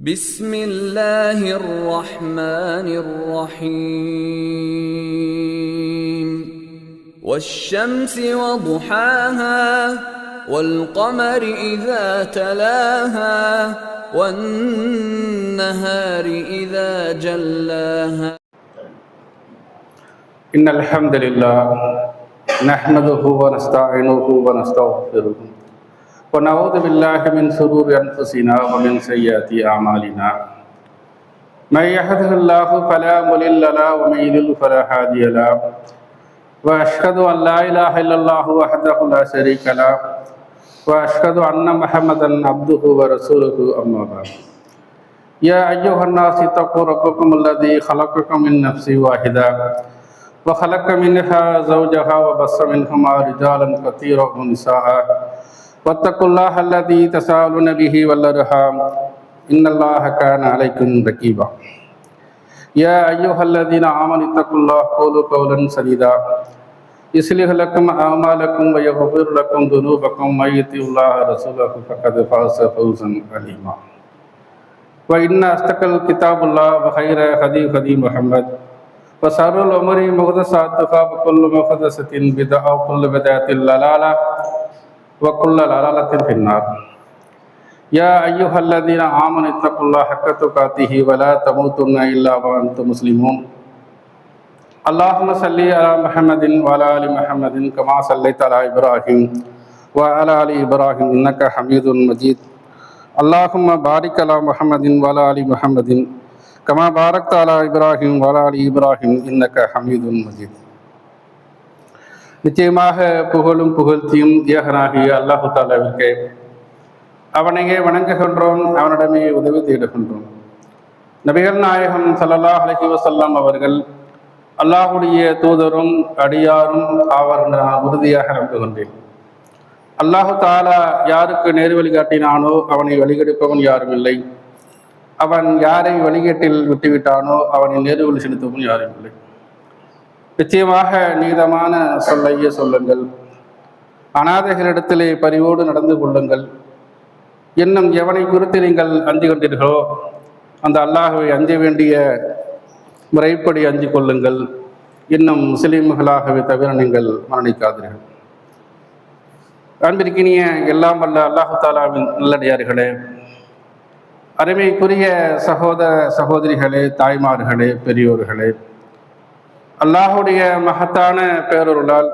بسم الله الرحمن الرحيم والشمس وضحاها والقمر إذا تلاها والنهار إذا جلاها إن الحمد لله نحمده ونستعينه ونستغفره ونعوذ بالله من شرور أنفسنا ومن سيئات أعمالنا من يهده الله فلا مضل له ومن يضلل فلا هادي له وأشهد أن لا إله إلا الله وحده لا شريك له وأشهد أن محمدا عبده ورسوله أما بعد يا أيها الناس اتقوا ربكم الذي خلقكم من نفس واحدة وخلق منها زوجها وبث منهما رجالا كثيرا ونساء واتقوا الله الذي تساءلون به والأرحام إن الله كان عليكم رقيبا يا أيها الذين آمنوا اتقوا الله قولوا قولا سديدا يصلح لكم أعمالكم ويغفر لكم ذنوبكم ومن يطع الله ورسوله فقد فاز فوزا عظيما وإن أصدق الكتاب الله وخير هدي محمد وشر الأمور محدثاتها وكل محدثة بدعة وكل بدعة ضلالة وكل ضلالة في النار يا أيها الذين آمنوا اتقوا الله حق تقاته ولا تموتن إلا وأنتم مسلمون اللهم صل على محمد وعلى آل محمد كما صليت على إبراهيم وعلى آل إبراهيم إنك حميد مجيد اللهم بارك على محمد وعلى آل محمد كما باركت على إبراهيم وعلى آل إبراهيم إنك حميد مجيد நிச்சயமாக புகழும் புகழ்ச்சியும் ஏகனாகிய அல்லாஹு தாலாவிற்கே. அவனையே வணங்குகின்றோம், அவனிடமே உதவி தேடுகின்றோம். நபிகள் நாயகம் ஸல்லல்லாஹு அலைஹி வஸல்லம் அவர்கள் அல்லாஹுடைய தூதரும் அடியாரும் ஆவர் நான் உறுதியாக நம்புகின்றேன். அல்லாஹு தாலா யாருக்கு நேர் வழிகாட்டினானோ அவனை வழிகெடுப்பவன் யாரும் இல்லை. அவன் யாரை வழிகேட்டில் விட்டுவிட்டானோ அவனை நேர்வழி செலுத்தவும் யாரும் இல்லை. நிச்சயமாக நீதமான சொல்லையே சொல்லுங்கள், அநாதைகளிடத்திலே பரிவோடு நடந்து கொள்ளுங்கள். இன்னும் எவனை குறித்து நீங்கள் அஞ்சு கொண்டீர்களோ அந்த அல்லாஹ்வை அஞ்ச வேண்டிய முறைப்படி அஞ்சு கொள்ளுங்கள். இன்னும் முஸ்லிம்களாகவே தவிர நீங்கள் மரணிக்காதீர்கள். அன்பிற்கினிய எல்லாம் வல்ல அல்லாஹு தாலாவின் நல்லடியார்களே, அருமைக்குரிய சகோதர சகோதரிகளே, தாய்மார்களே, பெரியோர்களே, அல்லாஹுடைய மகத்தான பேரருளால்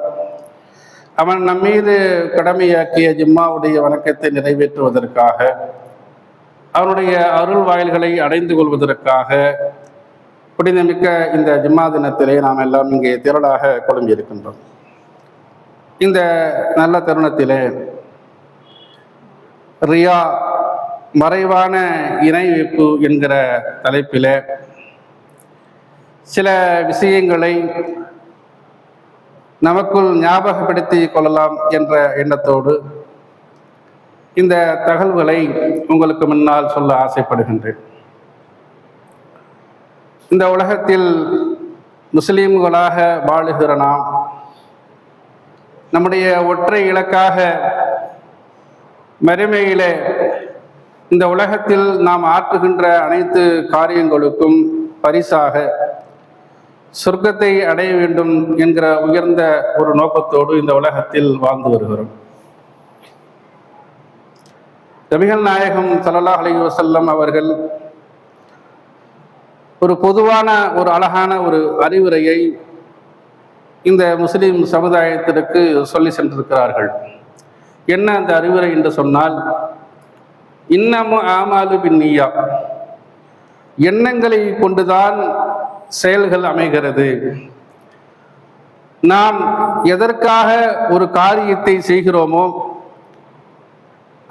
அவன் நம்மீது கடமையாக்கிய ஜும்மாவுடைய வணக்கத்தை நிறைவேற்றுவதற்காக, அவனுடைய அருள் வாயில்களை அடைந்து கொள்வதற்காக புனிதமிக்க இந்த ஜும்மா தினத்திலே நாம் எல்லாம் இங்கே திரளாக குழம்பியிருக்கின்றோம். இந்த நல்ல தருணத்திலே ரியா, மறைவான இணை வைப்பு என்கிற தலைப்பிலே சில விஷயங்களை நமக்குள் ஞாபகப்படுத்தி கொள்ளலாம் என்ற எண்ணத்தோடு இந்த தகவல்களை உங்களுக்கு முன்னால் சொல்ல ஆசைப்படுகின்றேன். இந்த உலகத்தில் முஸ்லீம்களாக வாழுகிற நாம் நம்முடைய ஒற்றை இலக்காக மறுமையிலே இந்த உலகத்தில் நாம் ஆற்றுகின்ற அனைத்து காரியங்களுக்கும் பரிசாக சொர்க்கத்தை அடைய வேண்டும் என்கிற உயர்ந்த ஒரு நோக்கத்தோடு இந்த உலகத்தில் வாழ்ந்து வருகிறோம். நபிகள் நாயகம் ஸல்லல்லாஹு அலைஹி வஸல்லம் அவர்கள் ஒரு பொதுவான ஒரு அழகான ஒரு அறிவுரையை இந்த முஸ்லிம் சமுதாயத்திற்கு சொல்லி சென்றிருக்கிறார்கள். என்ன அந்த அறிவுரை என்று சொன்னால், இன்னமும் ஆமாலு பின்னியா, எண்ணங்களை கொண்டுதான் செயல்கள் அமைகிறது. நாம் எதற்காக ஒரு காரியத்தை செய்கிறோமோ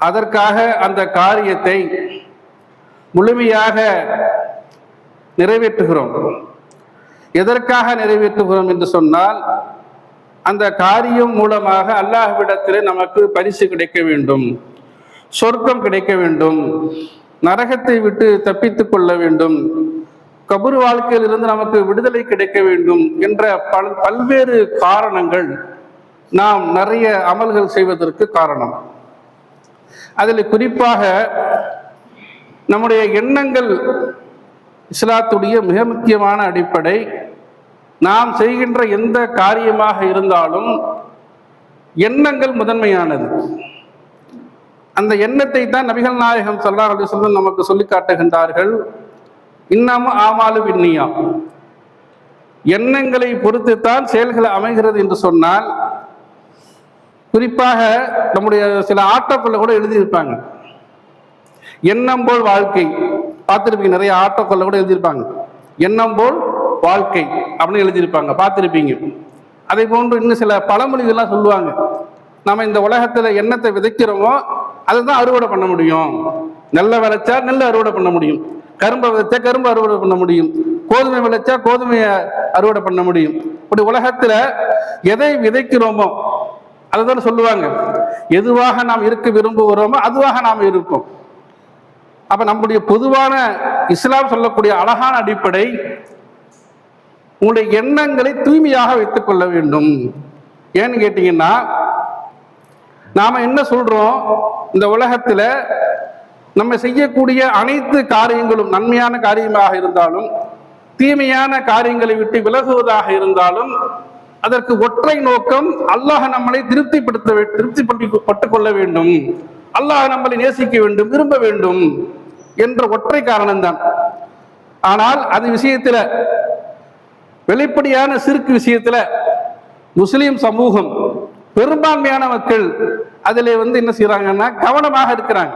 அதற்காக அந்த காரியத்தை முழுமையாக நிறைவேற்றுகிறோம். எதற்காக நிறைவேற்றுகிறோம் என்று சொன்னால், அந்த காரியம் மூலமாக அல்லாஹ்விடத்திலே நமக்கு பரிசு கிடைக்க வேண்டும், சொர்க்கம் கிடைக்க வேண்டும், நரகத்தை விட்டு தப்பித்துக் கொள்ள வேண்டும், கபர் வாழ்க்கையில் இருந்து நமக்கு விடுதலை கிடைக்க வேண்டும் என்ற பல்வேறு காரணங்கள் நாம் நிறைய அமல்கள் செய்வதற்கு காரணம். அதில் குறிப்பாக நம்முடைய எண்ணங்கள் இஸ்லாத்துடைய மிக முக்கியமான அடிப்படை. நாம் செய்கின்ற எந்த காரியமாக இருந்தாலும் எண்ணங்கள் முதன்மையானது. அந்த எண்ணத்தை தான் நபிகள் நாயகம் ஸல்லல்லாஹு அலைஹி வஸல்லம் நமக்கு சொல்லி காட்டுகின்றார்கள். இன்னமும் ஆமாலு பின்னியா, எண்ணங்களை பொறுத்துத்தான் செயல்கள் அமைகிறது என்று சொன்னால், குறிப்பாக நம்முடைய சில ஆட்டோக்களை கூட எழுதியிருப்பாங்க, எண்ணம் போல் வாழ்க்கை. பார்த்துருப்பீங்க, நிறைய ஆட்டோக்களை கூட எழுதியிருப்பாங்க, எண்ணம் போல் வாழ்க்கை அப்படின்னு எழுதியிருப்பாங்க, பார்த்துருப்பீங்க. அதே போன்று இன்னும் சில பழமொழிகள்லாம் சொல்லுவாங்க. நம்ம இந்த உலகத்தில் எண்ணத்தை விதைக்கிறோமோ அதை தான் அறுவடை பண்ண முடியும். நெல்லை விளைச்சா நெல்லை அறுவடை பண்ண முடியும், கரும்பை விதைச்சா கரும்பு அறுவடை பண்ண முடியும், கோதுமை விளைச்சா கோதுமையை அறுவடை பண்ண முடியும். இப்படி உலகத்தில் எதை விதைக்கிறோமோ அதை தான் சொல்லுவாங்க. எதுவாக நாம் இருக்க விரும்புகிறோமோ அதுவாக நாம் இருப்போம். அப்ப நம்முடைய பொதுவான இஸ்லாம் சொல்லக்கூடிய அழகான அடிப்படை, உங்களுடைய எண்ணங்களை தூய்மையாக வைத்துக் கொள்ள வேண்டும். ஏன்னு கேட்டீங்கன்னா, நாம என்ன சொல்றோம், இந்த உலகத்துல நம்ம செய்யக்கூடிய அனைத்து காரியங்களும் நன்மையான காரியமாக இருந்தாலும் தீமையான காரியங்களை விட்டு விலகுவதாக இருந்தாலும் அதற்கு ஒற்றை நோக்கம், அல்லாஹ் நம்மளை திருப்திப்பட்டுக் கொள்ள வேண்டும், அல்லாஹ் நம்மளை நேசிக்க வேண்டும், விரும்ப வேண்டும் என்ற ஒற்றை காரணம்தான். ஆனால் அது விஷயத்துல, வெளிப்படையான சிறுக்கு விஷயத்துல முஸ்லிம் சமூகம் பெரும்பான்மையான மக்கள் அதில் என்ன செய்யறாங்கன்னா கவனமாக இருக்கிறாங்க.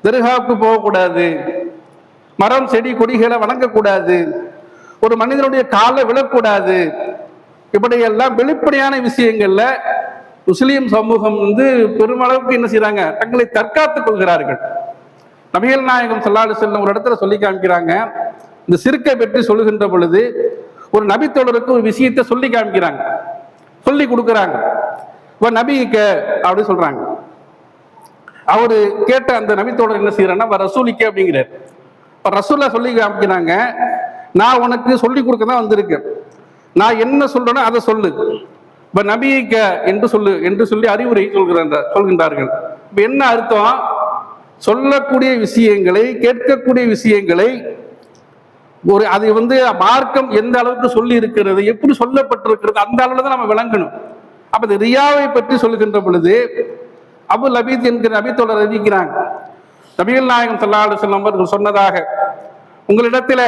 தர்காவுக்கு போகக்கூடாது, மரம் செடி கொடிகளை வணங்கக்கூடாது, ஒரு மனிதனுடைய காலை விழக்கூடாது, இப்படியெல்லாம் வெளிப்படையான விஷயங்கள்ல முஸ்லிம் சமூகம் பெருமளவுக்கு என்ன செய்யறாங்க, தங்களை தற்காத்துக் கொள்கிறார்கள். நபிகள் நாயகம் ஸல்லல்லாஹு அலைஹி வஸல்லம் ஒரு இடத்துல சொல்லி காமிக்கிறாங்க. இந்த சிறுக்கை பற்றி சொல்லுகின்ற பொழுது ஒரு நபித்தோழருக்கு ஒரு விஷயத்தை சொல்லி காமிக்கிறாங்க, சொல்லி கொடுக்குறாங்க. நபிக்க அப்படி சொல்றாங்க. அவரு கேட்ட அந்த நபித்தோழர் என்ன செய்யறாருன்னா ரசூலிக்க அப்படிங்கிறார். ரசூல்லா சொல்லி காமிக்கிறாங்க, நான் உனக்கு சொல்லி கொடுக்க தான் வந்திருக்கேன், நான் என்ன சொல்றேனோ அதை சொல்லு, இப்ப நபிக்க என்று சொல்லி அறிவுரை சொல்கின்றார்கள். இப்ப என்ன அர்த்தம், சொல்லக்கூடிய விஷயங்களை, கேட்கக்கூடிய விஷயங்களை அது மார்க்கம் எந்த அளவுக்கு சொல்லி இருக்கிறது, எப்படி சொல்லப்பட்டிருக்கிறது, அந்த அளவுல தான் நம்ம விளங்கணும். அப்ப இந்த ரியாவை பற்றி சொல்லுகின்ற பொழுது அபு லபீத் என்கிற நபித்தோழர் அறிவிக்கிறாங்க, நபிகள் நாயகம் ஸல்லல்லாஹு அலைஹி வஸல்லம் அவர்கள் சொன்னதாக, உங்களிடத்துல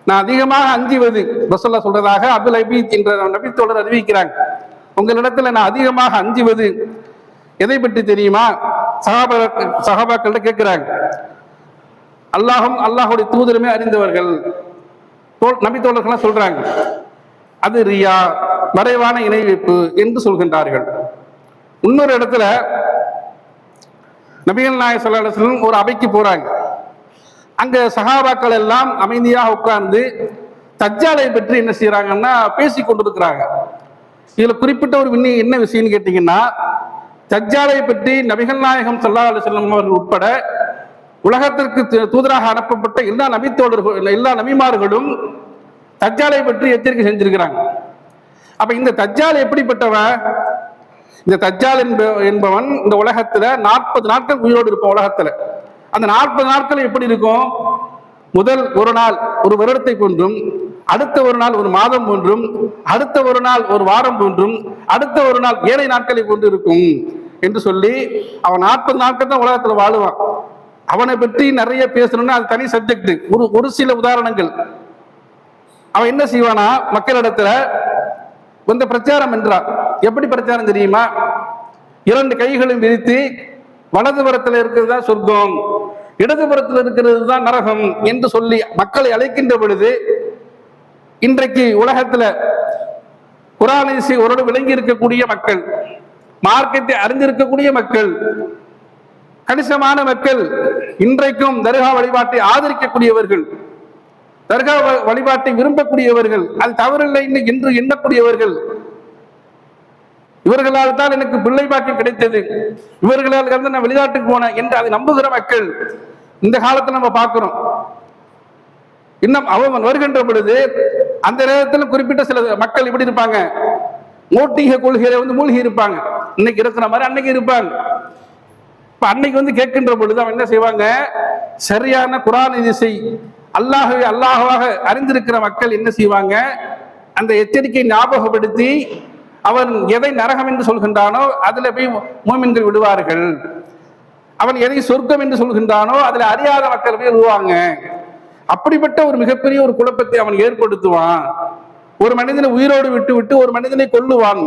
நான் அதிகமாக அஞ்சுவது, ரசூலுல்லாஹ் சொல்றதாக அபு லபீத் என்ற நபித்தோழர் அறிவிக்கிறாங்க, உங்களிடத்துல நான் அதிகமாக அஞ்சுவது எதை பற்றி தெரியுமா? சஹாபாக்கள்கிட்ட கேட்கிறாங்க. அல்லாஹும் அல்லாஹுடைய தூதருமே அறிந்தவர்கள் நபித்தோழர்கள்லாம் சொல்றாங்க, அது ரியா, மறைவான இணை வைப்பு என்று சொல்கின்றார்கள். இன்னொரு இடத்துல நபிகள் நாயகம் ஸல்லல்லாஹு அலைஹி வஸல்லம் ஒரு அவைக்கு போறாங்க. அங்க சஹாபாக்கள் எல்லாம் அமைதியாக உட்கார்ந்து தஜ்ஜாலை பற்றி என்ன செய்யறாங்கன்னா பேசி கொண்டிருக்கிறாங்க. இதுல குறிப்பிட்ட ஒரு என்ன விஷயம்னு கேட்டீங்கன்னா, தஜ்ஜாலை பற்றி நபிகள் நாயகம் ஸல்லல்லாஹு அலைஹி வஸல்லம் அவர்கள் உட்பட உலகத்திற்கு தூதராக அனுப்பப்பட்ட எல்லா நபிமார்களும் தஜ்ஜாலை பற்றி எச்சரிக்கை செஞ்சிருக்கிறாங்க. அப்ப இந்த தஜ்ஜால் எப்படிப்பட்டவன்? இந்த தஜ்ஜால் என்பவன் இந்த உலகத்துல 40 நாட்கள் உயிரோடு இருப்பான். உலகத்துல அந்த 40 நாட்கள் எப்படி இருக்கும்? முதல் ஒரு நாள் ஒரு வருடத்தை போன்றும், அடுத்த ஒரு நாள் ஒரு மாதம் போன்றும், அடுத்த ஒரு நாள் ஒரு வாரம் போன்றும், அடுத்த ஒரு நாள் 7 நாட்களை போன்று இருக்கும் என்று சொல்லி அவன் 40 நாட்கள் தான் உலகத்துல வாழுவான். அவனை பற்றி நிறைய பேசணும்னா அது தனி சப்ஜெக்ட். ஒரு சில உதாரணங்கள். அவன் என்ன செய்வானா, மக்களிடத்துல பிரச்சாரம் என்றான். எப்படி பிரச்சாரம் தெரியுமா? 2 கைகளும் விரித்து வலதுபுறத்தில் இருக்கிறது தான் சொர்க்கம், இடதுபுறத்தில் இருக்கிறது தான் நரகம் என்று சொல்லி மக்களை அழைக்கின்ற பொழுது, இன்றைக்கு உலகத்துல குர்ஆனை ஒரு விளங்கி இருக்கக்கூடிய மக்கள், மார்க்கத்தை அறிந்திருக்கக்கூடிய மக்கள், கணிசமான மக்கள், இன்றைக்கும் தர்கா வழிபாட்டை ஆதரிக்கக்கூடியவர்கள், தர்கா வழிபாட்டை விரும்பக்கூடியவர்கள், அது தவறில்லை என்று எண்ணக்கூடியவர்கள், இவர்களால் தான் எனக்கு பிள்ளை பாக்கியம் கிடைத்தது, இவர்களால் இருந்து நான் வெளிநாட்டுக்கு போனேன் என்று அதை நம்புகிற மக்கள் இந்த காலத்தில் நம்ம பார்க்கிறோம். இன்னும் அவன் வருகின்ற பொழுது அந்த நேரத்தில் குறிப்பிட்ட சில மக்கள் இப்படி இருப்பாங்க, மூட்டிக கொள்கையில மூழ்கி இருப்பாங்க. இன்னைக்கு இருக்கிற மாதிரி அன்னைக்கு இருப்பாங்க. இப்ப அன்னைக்கு கேட்கின்ற பொழுது அவன் என்ன செய்வாங்க, சரியான குர்ஆன் ஹதீஸை அல்லாஹ்வாக அறிந்திருக்கிற மக்கள் என்ன செய்வாங்க, அந்த எச்சரிக்கை ஞாபகப்படுத்தி அவன் எதை நரகம் என்று சொல்கின்றானோ அதுல போய் மூமின்கள் விடுவார்கள், அவன் எதை சொர்க்கம் என்று சொல்கின்றானோ அதுல அறியாத மக்கள் போய் விடுவாங்க. அப்படிப்பட்ட ஒரு மிகப்பெரிய ஒரு குழப்பத்தை அவன் ஏற்படுத்துவான். ஒரு மனிதனை உயிரோடு விட்டு விட்டு ஒரு மனிதனை கொல்லுவான்.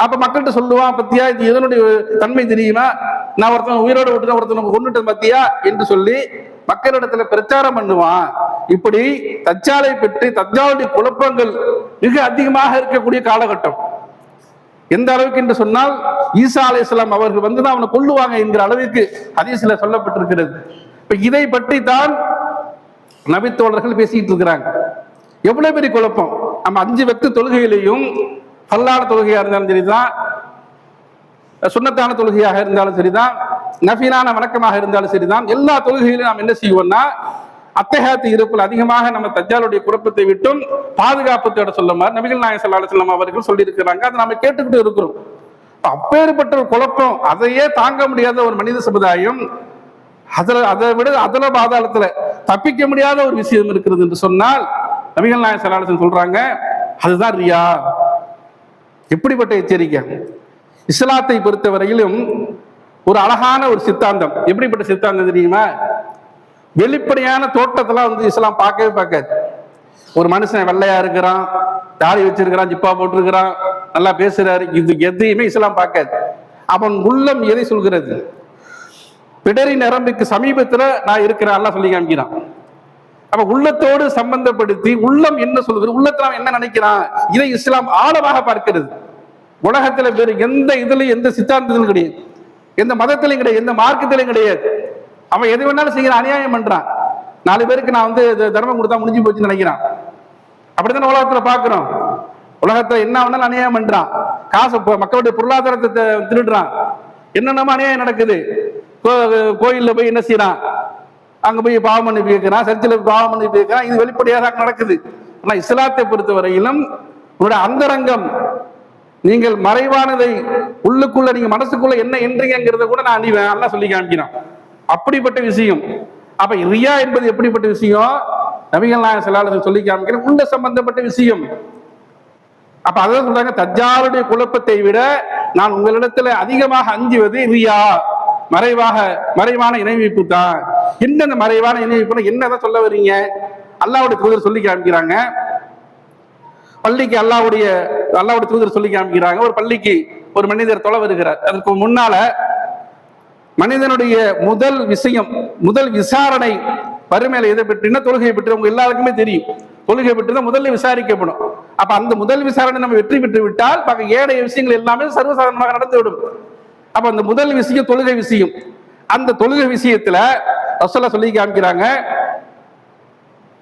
அப்ப மக்கள்கிட்ட சொல்லுவான், பத்தியா இது எதனுடைய தன்மை தெரியுமா, நான் ஒருத்தன் உயிரோடு விட்டு ஒருத்தன் கொண்டுட்டேன் பத்தியா என்று சொல்லி மக்களிடத்துல பிரச்சாரம் பண்ணுவான். இப்படி தஜ்ஜாலை பற்றி தஜ்ஜாலுடைய குழப்பங்கள் மிக அதிகமாக இருக்கக்கூடிய காலகட்டம். எந்த அளவுக்கு என்று சொன்னால் ஈசா அலைஹிஸ்ஸலாம் அவர்கள் வந்துதான் அவனை கொல்லுவாங்க என்கிற அளவுக்கு ஹதீஸ்ல சொல்லப்பட்டிருக்கிறது. இப்ப இதை பற்றி தான் நபித்தோழர்கள் பேசிட்டு இருக்கிறாங்க. எவ்வளவு பெரிய குழப்பம்! நம்ம 5 வக்து தொழுகையிலையும் ஃபர்லான தொழுகையா இருந்தாலும் சரிதான், சுன்னத்தான தொழுகையாக இருந்தாலும் சரிதான், நஃபிலான வணக்கமாக இருந்தாலும் சரிதான், எல்லா தொழுகையிலும் நாம் என்ன செய்வோம்னா அத்தஹியாத்து இருப்பில் அதிகமாக நம்ம தஜ்ஜாலுடைய குழப்பத்தை விட்டும் பாதுகாப்பத்தோட சொல்லுமாறு நபிகள் நாயகம் ஸல்லல்லாஹு அலைஹி வஸல்லம் அவர்கள் சொல்லி இருக்கிறாங்க. அதை நம்ம கேட்டுக்கிட்டு இருக்கிறோம். அப்பேற்பட்ட ஒரு குழப்பம், அதையே தாங்க முடியாத ஒரு மனித சமுதாயம், அதை விட அதல பாதாளத்துல தப்பிக்க முடியாத ஒரு விஷயம் இருக்கிறது என்று சொன்னால் நபிகள் நாயகம் ஸல்லல்லாஹு அலைஹி வஸல்லம் சொல்றாங்க, அதுதான் ரியா. எப்படிப்பட்ட எச்சரிக்கை! இஸ்லாத்தை பொறுத்தவரையிலும் ஒரு அழகான ஒரு சித்தாந்தம். எப்படிப்பட்ட சித்தாந்தம் தெரியுமா? வெளிப்படையான தோட்டத்தெல்லாம் இஸ்லாம் பார்க்கவே பார்க்காது. ஒரு மனுஷன் வெள்ளையா இருக்கிறான், தாடி வச்சிருக்கிறான், ஜிப்பா போட்டிருக்கிறான், நல்லா பேசுறாரு, இது எதையுமே இஸ்லாம் பார்க்காது. அவன் உள்ளம் எதை சொல்கிறது? பிடரி நரம்புக்கு சமீபத்துல நான் இருக்கிறேன் எல்லாம் சொல்லி காமிக்கிறான். அப்ப உள்ளத்தோடு சம்பந்தப்படுத்தி உள்ளம் என்ன சொல்கிறது, உள்ளத்துல என்ன நினைக்கிறான், இதை இஸ்லாம் ஆழமாக பார்க்கிறது. உலகத்துல வேறு எந்த இதுலயும் எந்த சித்தாந்தத்திலும் கிடையாது, எந்த மதத்திலையும் கிடையாது, எந்த மார்க்கத்திலையும் கிடையாது. அவன் எது வேணாலும் செய்யறான், அநியாயம் பண்றான். 4 பேருக்கு நான் தர்மம் கொடுத்தா முடிஞ்சு போச்சுன்னு நினைக்கிறான். அப்படித்தானே உலகத்துல பாக்குறோம். உலகத்துல என்ன வேணாலும் அநியாயம் பண்றான், காசு மக்களுடைய பொருளாதாரத்தை திருடுறான், என்னென்னமோ அநியாயம் நடக்குது. கோயில்ல போய் என்ன செய்யறான், அங்க போய் பாவம் பண்ணி கேட்கிறான், சர்ச்சில் பாவம் பண்ணி கேட்கிறான். இது வெளிப்படையாக நடக்குது. ஆனா இஸ்லாத்தை பொறுத்த வரையிலும் உங்களுடைய அந்தரங்கம், நீங்கள் மறைவானதை உள்ளுக்குள்ள நீங்க மனசுக்குள்ள என்ன என்றீங்கிறத கூட நான் அணிவேன் எல்லாம் சொல்லி காமிக்கிறான். அப்படிப்பட்ட விஷயம். அப்ப ரியா என்பது எப்படிப்பட்ட விஷயம்? நபிகள் நாயகம் ஸல்லல்லாஹு அலைஹி வஸல்லம் சொல்லி காமிக்கிறேன், உள்ள சம்பந்தப்பட்ட விஷயம். அப்ப அதான் சொல்றாங்க, தஜ்ஜாலுடைய குழப்பத்தை விட நான் உங்களிடத்துல அதிகமாக அஞ்சுவது ரியா, மறைவான இணைவிப்பு தான். என்ன மறைவான இணைவிப்பு என்னதான் சொல்ல வர்றீங்க? அல்லாஹ்வுடைய தூதர் சொல்லி காமிக்கிறாங்க. பள்ளிக்கு அல்லாஹ்வுடைய தூதர் சொல்லி காமிக்கிறாங்க. ஒரு பள்ளிக்கு ஒரு மனிதர் தொலை வருகிறார். அதற்கு முன்னால மனிதனுடைய முதல் விசாரணை வறுமையில எதை பற்றினா தொழுகை பற்றி. உங்க எல்லாருக்குமே தெரியும், தொழுகை பற்றி தான் முதல்ல விசாரிக்கப்படும். அப்ப அந்த முதல் விசாரணை நம்ம வெற்றி பெற்று விட்டால் ஏனைய விஷயங்கள் எல்லாமே சர்வசாதாரணமாக நடந்துவிடும். அப்ப அந்த முதல் விஷயம் தொழுகை விஷயம். அந்த தொழுகை விஷயத்துல ரசூலுல்லாஹ் சொல்லி காமிக்கிறாங்க,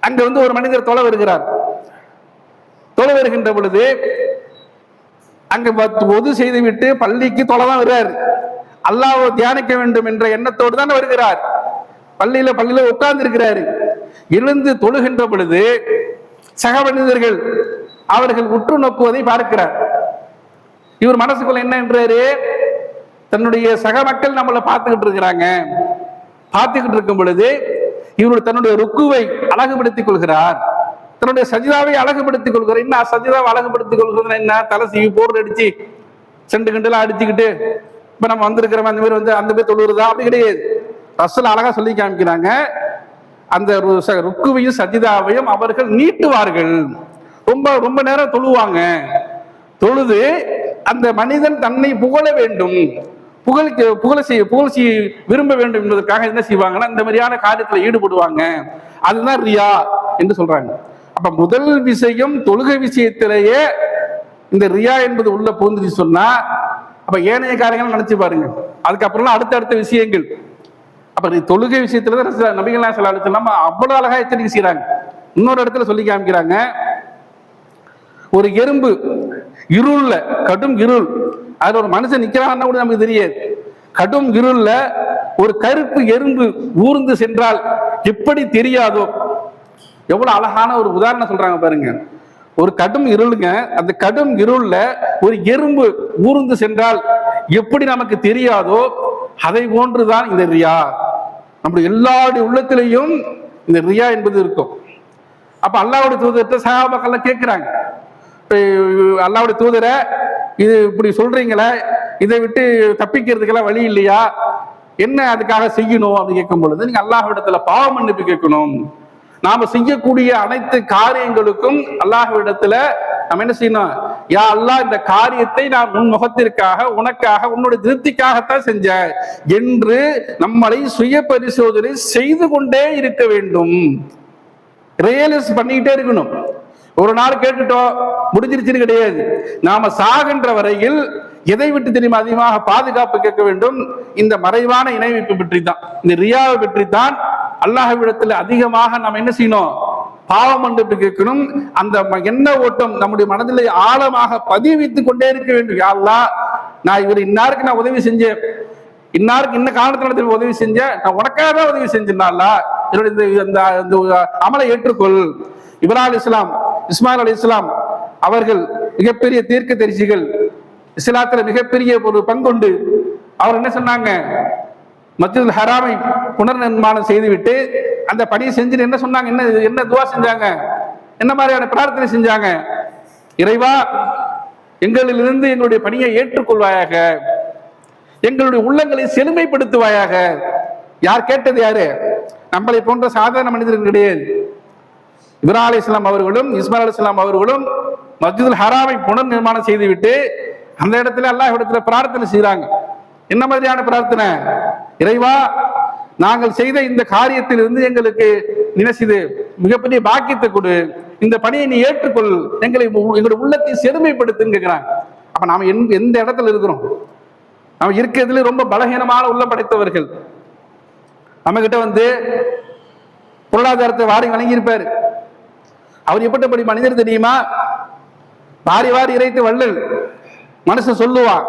அங்க ஒரு மனிதர் தொலை வருகிறார். தொலை வருகின்ற பொழுது அங்க ஒது செய்து விட்டு பள்ளிக்கு தொலைதான் வருகிறார். அல்லாஹ்வை தியானிக்க வேண்டும் என்ற எண்ணத்தோடு தான் வருகிறார். பள்ளியில உட்கார்ந்து இருக்கிறாரு. எழுந்து தொழுகின்ற பொழுது சக மனிதர்கள் அவர்கள் உற்று நோக்குவதை பார்க்கிறார். இவர் மனசுக்குள்ள என்ன என்றாரு, தன்னுடைய சக மக்கள் நம்மளை பார்த்துக்கிட்டு இருக்கிறாங்க. பார்த்துக்கிட்டு இருக்கும் பொழுது இவர் தன்னுடைய ருக்குவை அழகுபடுத்திக் கொள்கிறார், தன்னுடைய சஜிதாவை அழகுபடுத்திக் கொள்கிறார். என்ன சஜிதாவை அழகுபடுத்திக் கொள்கிறது? என்ன தலை சீவி போர் அடிச்சு செண்டு கண்டெல்லாம் அடிச்சுக்கிட்டு இப்ப நம்ம வந்திருக்கிறோம் அந்த மாதிரி அந்த பேர் தொழுகிறதா? அப்படி கிடையாது. ரசூல் அழகா சொல்லி காமிக்கிறாங்க, அந்த ருக்குவையும் சஜிதாவையும் அவர்கள் நீட்டுவார்கள். ரொம்ப நேரம் தொழுவாங்க. தொழுது அந்த மனிதன் தன்னை புகழ வேண்டும், புகழ்ச்சி விரும்ப வேண்டும் என்பதற்காக என்ன செய்வாங்கன்னா இந்த மாதிரியான காரியத்துல ஈடுபடுவாங்க. அதுதான் ரியா என்று சொல்றாங்க. அப்ப முதல் விஷயம் தொழுகை விஷயத்திலேயே இந்த ரியா என்பது உள்ள பூந்துச்சு சொன்னா, அப்ப ஏனைய காரியங்கள் நினைச்சு பாருங்க. அதுக்கப்புறம் அடுத்த விஷயங்கள். அப்ப தொழுகை விஷயத்துலதான் நபிகள் நாயகம் ஸல்லல்லாஹு அலைஹி வஸல்லம் அவ்வளவு அழகா எச்சரிக்கை செய்யறாங்க. இன்னொரு இடத்துல சொல்லி காமிக்கிறாங்க, ஒரு எறும்பு இருள்ல, கடும் இருள், அதுல ஒரு மனுஷன் நிக்கிறான்னு கூட நமக்கு தெரியாது. கடும் இருள்ல ஒரு கருப்பு எறும்பு ஊர்ந்து சென்றால் எப்படி தெரியாதோ, எவ்வளவு அழகான ஒரு உதாரணம் சொல்றாங்க பாருங்க. ஒரு கடும் இருளுங்க, அந்த கடும் இருள்ல ஒரு எறும்பு ஊர்ந்து சென்றால் எப்படி நமக்கு தெரியாதோ அதை போன்றுதான் இந்த ரியா. நம்முடைய எல்லாருடைய உள்ளத்திலையும் இந்த ரியா என்பது இருக்கும். அப்ப அல்லாஹ்வுடைய தூதர்கிட்ட சஹாபாக்கள்லாம் கேட்கிறாங்க, அல்லாஹ்வுடைய தூதரை இது இப்படி சொல்றீங்களே, இதை விட்டு தப்பிக்கிறதுக்கெல்லாம் வழி இல்லையா, என்ன அதுக்காக செய்யணும் அப்படின்னு கேட்கும் பொழுது, நீங்க அல்லாஹ்விடத்துல பாவ மன்னிப்பு கேட்கணும். நாம செய்யக்கூடிய அனைத்து காரியங்களுக்கும் அல்லாஹ்விடத்துல நம்ம என்ன செய்யணும், யா அல்லாஹ் இந்த காரியத்தை நான் உன் முகத்திற்காக, உனக்காக, உன்னுடைய திருப்திக்காகத்தான் செஞ்ச என்று நம்மளை சுய பரிசோதனை செய்து கொண்டே இருக்க வேண்டும். ரியலைஸ் பண்ணிக்கிட்டே இருக்கணும். ஒரு நாள் கேட்டுட்டோம் முடிஞ்சிருச்சுன்னு கிடையாது. நாம சாகின்ற வரையில் எதை விட்டு தெரியுமா அதிகமாக பாதுகாப்பு கேட்க வேண்டும், இந்த மறைவான இணை வைப்பு பற்றி தான், இந்த ரியாவை பற்றி தான் அல்லாஹ்விடத்தில் அதிகமாக நாம் என்ன செய்யணும், பாவ மன்னிப்பு கேட்கணும். அந்த எண்ண ஓட்டம் நம்முடைய மனதில் ஆழமாக பதிவித்துக் கொண்டே இருக்க வேண்டும். யா அல்லாஹ், நான் இவர் இன்னாருக்கு நான் உதவி செஞ்சேன், இன்னாருக்கு இன்ன காரணத்தினால உதவி செஞ்சேன், நான் உனக்காக தான் உதவி செஞ்சேன்னா என்னுடைய அமலை ஏற்றுக்கொள். இப்ராஹிம் அலைஹிஸ்ஸலாம், இஸ்மாயில் அலைஹிஸ்ஸலாம் அவர்கள் மிகப்பெரிய தீர்க்க தரிசிகள், இஸ்லாத்துல மிகப்பெரிய ஒரு பங்குண்டு. அவர் என்ன சொன்னாங்க, மஸ்ஜிதுல் ஹராமை புனர் நிர்மாணம் செய்துவிட்டு அந்த பணியை செஞ்சு என்ன சொன்னாங்க, என்ன துவா செஞ்சாங்க, என்ன மாதிரியான பிரார்த்தனை செஞ்சாங்க, இறைவா எங்களிலிருந்து எங்களுடைய பணியை ஏற்றுக்கொள்வாயாக, எங்களுடைய உள்ளங்களை செழுமைப்படுத்துவாயாக. யார் கேட்டது, யாரு, நம்மளை போன்ற சாதாரண மனிதர்கள் கிடையாது. இப்ராஹிம் அலைஹிஸ்ஸலாம் அவர்களும் இஸ்மாயில் அலைஹிஸ்ஸலாம் அவர்களும் மஸ்ஜிதுல் ஹராமை புனர் நிர்மாணம் செய்துவிட்டு அந்த இடத்துல அல்லாஹ் இடத்துல பிரார்த்தனை செய்யறாங்க. என்ன மாதிரியான பிரார்த்தனை, இறைவா நாங்கள் செய்த இந்த காரியத்திலிருந்து எங்களுக்கு நினைச்சது மிகப்பெரிய பாக்கியத்தை கொடு, இந்த பணியை நீ ஏற்றுக்கொள், எங்களுடைய உள்ளத்தை செழுமைப்படுத்துன்னு கேட்கிறாங்க. அப்ப நாம எந்த இடத்துல இருக்கிறோம், நாம இருக்கிறதுல ரொம்ப பலகீனமான உள்ள படைத்தவர்கள். நம்ம கிட்ட பொருளாதாரத்தை வாரி வழங்கியிருப்பாரு. அவர் எப்படிப்படி மனிதர் தெரியுமா, வாரி வாரி இறைத்து வள்ளல் மனுஷன் சொல்லுவான்.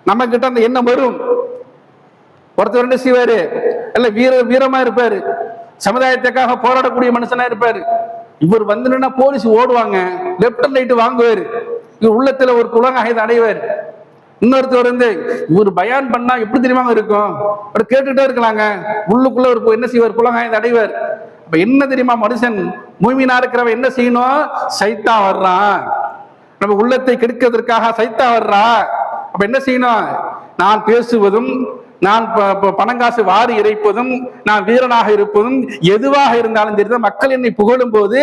நம்ம கிட்ட அந்த எண்ணம் வரும். ஒருத்தர் என்ன செய்வாரு, இல்ல வீரமா இருப்பாரு, சமுதாயத்துக்காக போராடக்கூடிய மனுஷனா இருப்பாரு. இவர் வந்துன்னா போலீஸ் ஓடுவாங்க, லெப்ட் அண்ட் ரைட் வாங்குவாரு, இவர் உள்ளத்துல ஒரு குலங்காயத்தை அடைவார். இன்னொருத்தர் இவர் பயான் பண்ணா எப்படி தெரியுமா இருக்கும், அவர் கேட்டுட்டே இருக்கலாங்க, உள்ளுக்குள்ள ஒரு என்ன செய்வார், குலங்காயத்தை அடைவார். அப்ப என்ன தெரியுமா, மனுஷன் மூமினா இருக்கிறவன் என்ன செய்யணும், சைத்தான் வர்றான், நம்ம உள்ளத்தை கெடுக்கிறதுக்காக சைத்தான் வர்றான். அப்ப என்ன செய்யணும், நான் பேசுவதும், நான் பணங்காசு வாரி இறைப்பதும், நான் வீரனாக இருப்பதும் எதுவாக இருந்தாலும் தெரியுது, மக்கள் என்னை புகழும் போது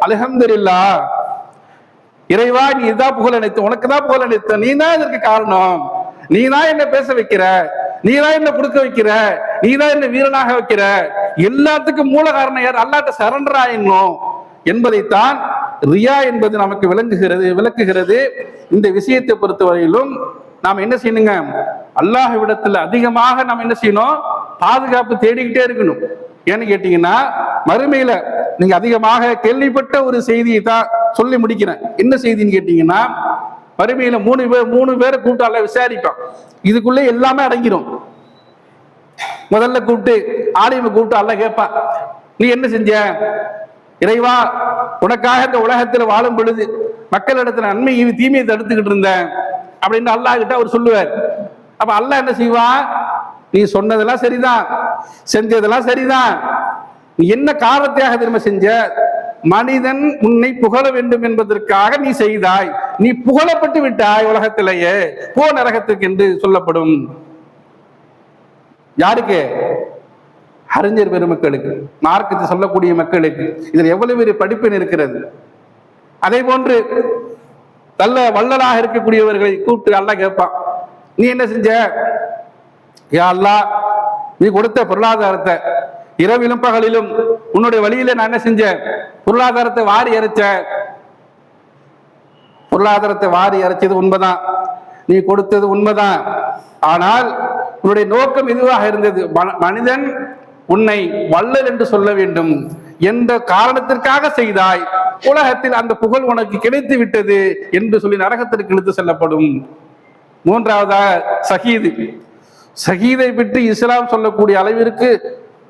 அல்ஹம்துலில்லாஹ், இறைவா நீ இதான் புகழ் அளித்த, உனக்கு தான் புகழ் அளித்த, நீ தான் இதற்கு காரணம், நீ தான் என்ன பேச வைக்கிற, நீ தான் என்ன கொடுக்க வைக்கிற, நீ தான் என்ன வீரனாக வைக்கிற, எல்லாத்துக்கும் மூல காரணம் யார், அல்லாஹ்ட்ட சரண்டர் ஆயிடணும் என்பதைத்தான் ரியா என்பது நமக்கு விளக்குகிறது. இந்த விஷயத்தை பொறுத்தவரையிலும் நாம் என்ன செய்யணுங்க, அல்லாஹ்விடத்துல அதிகமாக நாம் என்ன செய்யணும், பாதுகாப்பு தேடிக்கிட்டே இருக்கணும். ஏன்னு கேட்டீங்கன்னா, மறுமையில நீங்க அதிகமாக கேள்விப்பட்ட ஒரு செய்தியை தான் சொல்லி முடிக்கிறேன். என்ன செய்தின்னு கேட்டீங்கன்னா, மறுமையில மூணு பேரை கூப்பிட்டு அல்ல விசாரிப்பான். இதுக்குள்ளே எல்லாமே அடங்கிடும். முதல்ல கூப்பிட்டு ஆலிமை கூப்பிட்டு அல்ல கேட்பான், நீ என்ன செஞ்ச, இறைவா உனக்காக இந்த உலகத்துல வாழும் பொழுது மக்களிடத்துல நன்மை தீமையை தடுத்துக்கிட்டு இருந்தேன் அப்படின்னு அல்லாஹ் கிட்ட அவர் சொல்லுவார். அப்ப அல்லாஹ் என்ன செய்வான், நீ சொன்னதெல்லாம் சரிதான், செஞ்சதெல்லாம் சரிதான், நீ என்ன காரணத்தையாக திரும்ப செஞ்ச, மனிதன் உன்னை புகழ வேண்டும் என்பதற்காக நீ செய்தாய், நீ புகழப்பட்டு விட்டாய் உலகத்திலேயே, போ நரகத்துக்கு என்று சொல்லப்படும். யாருக்கு, அறிஞர் பெருமக்களுக்கு, மார்க்கத்தை சொல்லக்கூடிய மக்களுக்கு. இதில் எவ்வளவு பெரிய படிப்பின் இருக்கிறது. அதே போன்று நல்ல வள்ளலாக இருக்கக்கூடியவர்களை கூப்பிட்டு அல்லாஹ் கேட்பான், நீ என்ன செஞ்ச, யா அல்லாஹ் நீ கொடுத்த பொருளாதாரத்தை இரவிலும் பகலிலும் உன்னுடைய வழியில நான் என்ன செஞ்சேன், பொருளாதாரத்தை வாரி இறைச்சது உண்மைதான், நீ கொடுத்தது உண்மைதான். ஆனால் உன்னுடைய நோக்கம் இதுவாக இருந்தது, மனிதன் உன்னை வள்ளல் என்று சொல்ல வேண்டும் என்ற காரணத்திற்காக செய்தாய், உலகத்தில் அந்த புகழ் உனக்கு கிடைத்து விட்டது என்று சொல்லி நரகத்திற்கு இழுத்து செல்லப்படும். மூன்றாவதாக ஷஹீதை பற்றி இஸ்லாம் சொல்லக்கூடிய அளவிற்கு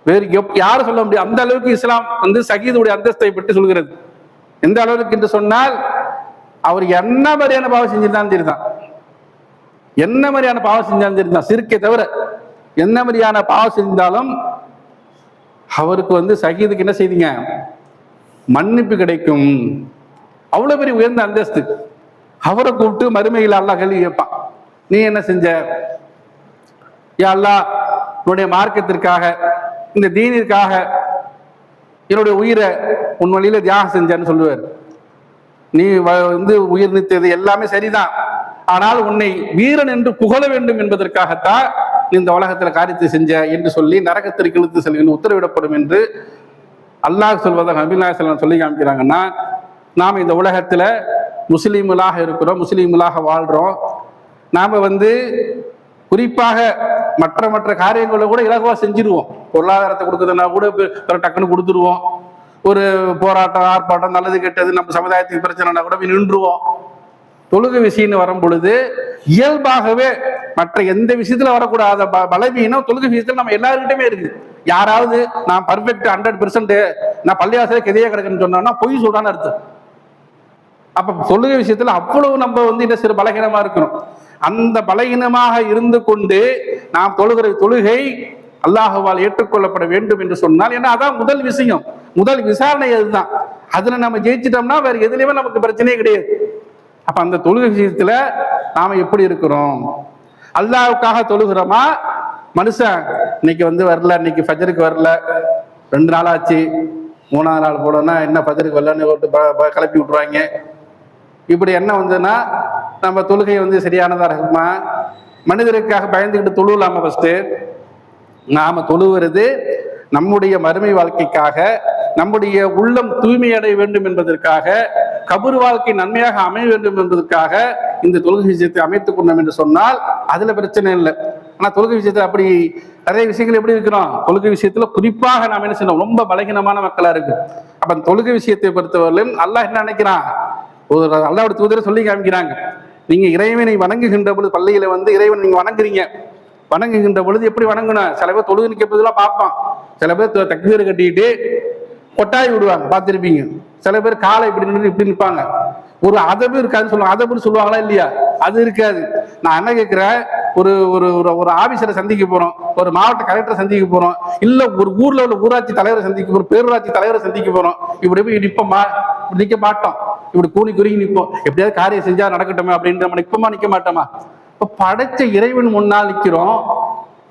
வேறு யாரும் சொல்ல முடியும். அந்த அளவுக்கு இஸ்லாம் ஷஹீதுடைய அந்தஸ்தை பற்றி சொல்கிறது. எந்த அளவுக்கு என்று சொன்னால், அவர் என்ன மாதிரியான பாவம் செஞ்சிருந்தாலும் சரிதான், என்ன மாதிரியான பாவம் செஞ்சாலும் சரிதான், சிறுக்கை தவிர என்ன மாதிரியான பாவம் செஞ்சாலும் அவருக்கு ஷஹீதுக்கு என்ன செய்தீங்க, மன்னிப்பு கிடைக்கும். அவ்வளவு பெரிய உயர்ந்த அந்தஸ்து. அவரை கூப்பிட்டு மறுமையில் அல்லாஹ் கேள்வி கேட்பான், நீ என்ன செஞ்ச? யா அல்லாஹ், உன்னுடைய மார்க்கத்திற்காக, இந்த தீனிற்காக என்னுடைய உயிரை உன் வழியில தியாகம் செஞ்சேன்னு சொல்லுவார். நீ உயிர் நீத்தது எல்லாமே சரிதான், ஆனால் உன்னை வீரன் என்று புகழ வேண்டும் என்பதற்காகத்தான் நீ இந்த உலகத்துல காரியத்தை செஞ்ச என்று சொல்லி நரகத்திற்கு இழுத்து செல்கின்ற உத்தரவிடப்படும் என்று அல்லாஹ் சொல்வதாக நபி ஸல்லல்லாஹு அலைஹி வஸல்லம் சொல்லி காமிக்கிறாங்கன்னா, நாம் இந்த உலகத்துல முஸ்லீம்களாக இருக்கிறோம், முஸ்லீம்களாக வாழ்றோம். நாம குறிப்பாக மற்ற காரியங்களை கூட இலகுவா செஞ்சிருவோம். பொருளாதாரத்தை கொடுக்குறதுனா கூட டக்குன்னு கொடுத்துருவோம். ஒரு போராட்டம், ஆர்ப்பாட்டம், நல்லது கெட்டது, நம்ம சமுதாயத்துக்கு பிரச்சனைனா கூட நின்றுவோம். தொழுகை விஷயம்னு வரும் பொழுது இயல்பாகவே மற்ற எந்த விஷயத்துல வரக்கூடாத பலவீனம் தொழுகை விஷயத்துல நம்ம எல்லாருக்கிட்டுமே இருக்கு. யாராவது நான் பர்ஃபெக்ட் 100% நான் பள்ளிவாசலுக்கு எதையே கிடக்குன்னு சொன்னோம்னா பொய் சொல்றான்னு அர்த்தம். அப்ப தொழுகை விஷயத்துல அவ்வளவு நம்ம என்ன சிறு பலகீனமா இருக்கணும். அந்த பலகீனமாக இருந்து கொண்டு நாம் தொழுகிற தொழுகை அல்லாஹ்வால் ஏற்றுக்கொள்ளப்பட வேண்டும் என்று சொன்னால், ஏன்னா அதான் முதல் விஷயம், முதல் விசாரணை அதுதான். அதுல நம்ம ஜெயிச்சிட்டோம்னா வேற எதுலையுமே நமக்கு பிரச்சனையே கிடையாது. அப்ப அந்த தொழுகை விஷயத்துல நாம எப்படி இருக்கிறோம்? அல்லாஹ்வுக்காக தொழுகிறோமா? மனுஷன் இன்னைக்கு வரல, இன்னைக்கு ஃபஜருக்கு வரல, 2 நாள் ஆச்சு, 3ஆவது நாள் போடனா என்ன ஃபஜருக்கு வரலன்னு கிளப்பி விட்டுருவாங்க. இப்படி என்ன நம்ம தொழுகை சரியானதா இருக்குமா? மனிதருக்காக பயந்துக்கிட்டு தொழுவலாமா? ஃபர்ஸ்ட் நாம தொழுகிறது நம்முடைய மறுமை வாழ்க்கைக்காக, நம்முடைய உள்ளம் தூய்மை அடைய வேண்டும் என்பதற்காக, கபர் வாழ்க்கை நன்மையாக அமைய வேண்டும் என்பதற்காக இந்த தொழுகை விஷயத்தை அமைத்துக் கொண்டோம் என்று சொன்னால் அதுல பிரச்சனை இல்லை. ஆனா தொழுகை விஷயத்துல அப்படி நிறைய விஷயங்கள் எப்படி இருக்கிறோம்? தொழுகை விஷயத்துல குறிப்பாக நாம் என்ன செய்யணும், ரொம்ப பலகீனமான மக்களா இருக்கு. அப்ப தொழுகை விஷயத்தை பொறுத்தவரையிலும் அல்லாஹ் என்ன நினைக்கிறான், அல்லாஹ்வுடைய தூதர் சொல்லி காமிக்கிறாங்க, நீங்க இறைவனை வணங்குகின்ற பொழுது, பள்ளியில இறைவன் நீங்க வணங்குகின்ற பொழுது எப்படி வணங்கணும்? சில பேர் தொழுகை நிற்கலாம் பார்ப்பான், சில பேர் தக்பீர் கட்டிக்கிட்டு கொட்டாய் விடுவாங்க, பார்த்துருப்பீங்க. சில பேர் காலை இப்படி நின்று இப்படி நிற்பாங்க. ஒரு அதபு இருக்காதுன்னு சொல்லுவாங்க. அதபுன்னு சொல்லுவாங்களா இல்லையா? அது இருக்காது. நான் என்ன கேட்கிறேன், ஒரு ஒரு ஒரு ஆபீசரை சந்திக்க போறோம், ஒரு மாவட்ட கலெக்டரை சந்திக்க போறோம், இல்ல ஒரு ஊர்ல உள்ள ஊராட்சி தலைவரை சந்திக்க போறோம், பேரூராட்சி தலைவரை சந்திக்க போறோம். இப்படி போய் நிற்போமா? நிற்க மாட்டோம். இப்படி கூணி குறுகி நிற்போம். எப்படியாவது காரியம் செஞ்சா நடக்கட்டுமே அப்படின்ற நம்ம நிற்போமா? நிற்க மாட்டோமா? இப்ப படைச்ச இறைவன் முன்னால் நிற்கிறோம்.